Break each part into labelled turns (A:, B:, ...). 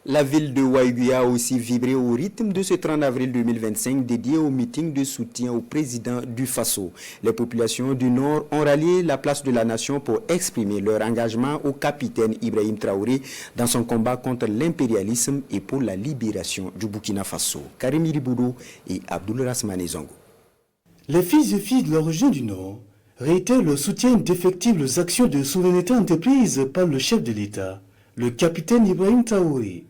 A: La ville de Ouaïgui a aussi vibré au rythme de ce 30 avril 2025 dédié au meeting de soutien au président du Faso. Les populations du Nord ont rallié la place de la nation pour exprimer leur engagement au capitaine Ibrahim Traoré dans son combat contre l'impérialisme et pour la libération du Burkina Faso. Karim Iriboudou et Abdoul Rasmane Zongo.
B: Les fils et filles de la région du Nord réitèrent leur soutien d'effectives aux actions de souveraineté entreprises par le chef de l'État, le capitaine Ibrahim Traoré.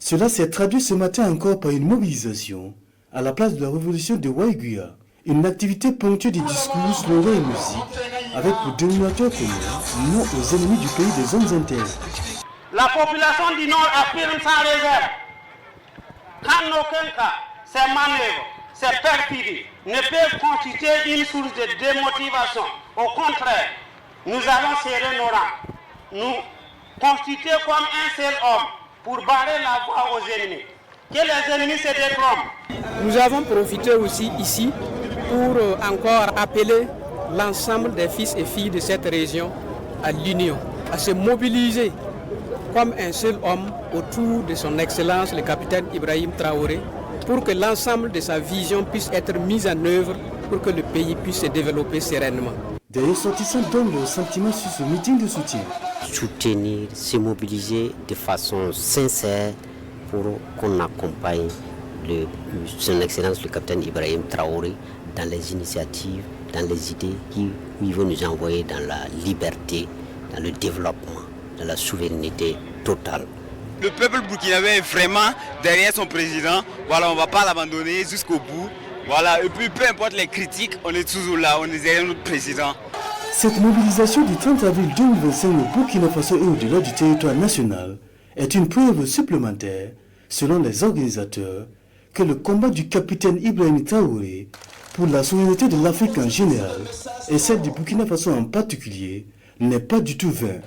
B: Cela s'est traduit ce matin encore par une mobilisation à la place de la révolution de Ouaïgui, une activité ponctuée des discours, slogans et musique, avec pour dénominateur commun non aux ennemis du pays des hommes internes.
C: La population du Nord affirme sans réserve qu'en aucun cas ces manœuvres, ces perfidies ne peuvent constituer une source de démotivation. Au contraire, nous allons serrer nos rangs, nous constituer comme un seul homme pour barrer la voie aux ennemis. Que les ennemis se détrompe.
D: Nous avons profité aussi ici pour encore appeler l'ensemble des fils et filles de cette région à l'union, à se mobiliser comme un seul homme autour de son excellence le capitaine Ibrahim Traoré pour que l'ensemble de sa vision puisse être mise en œuvre pour que le pays puisse se développer sereinement.
B: Des ressortissants donnent leur sentiment sur ce meeting de soutien.
E: Soutenir, se mobiliser de façon sincère pour qu'on accompagne son Excellence le capitaine Ibrahim Traoré dans les initiatives, dans les idées qu'il veut nous envoyer dans la liberté, dans le développement, dans la souveraineté totale.
F: Le peuple burkinabé est vraiment derrière son président. Voilà, on ne va pas l'abandonner jusqu'au bout. Voilà, et puis peu importe les critiques, on est toujours là, on est derrière notre président.
B: Cette mobilisation du 30 avril 2025 au Burkina Faso et au-delà du territoire national est une preuve supplémentaire, selon les organisateurs, que le combat du capitaine Ibrahim Traoré pour la souveraineté de l'Afrique en général et celle du Burkina Faso en particulier n'est pas du tout vain.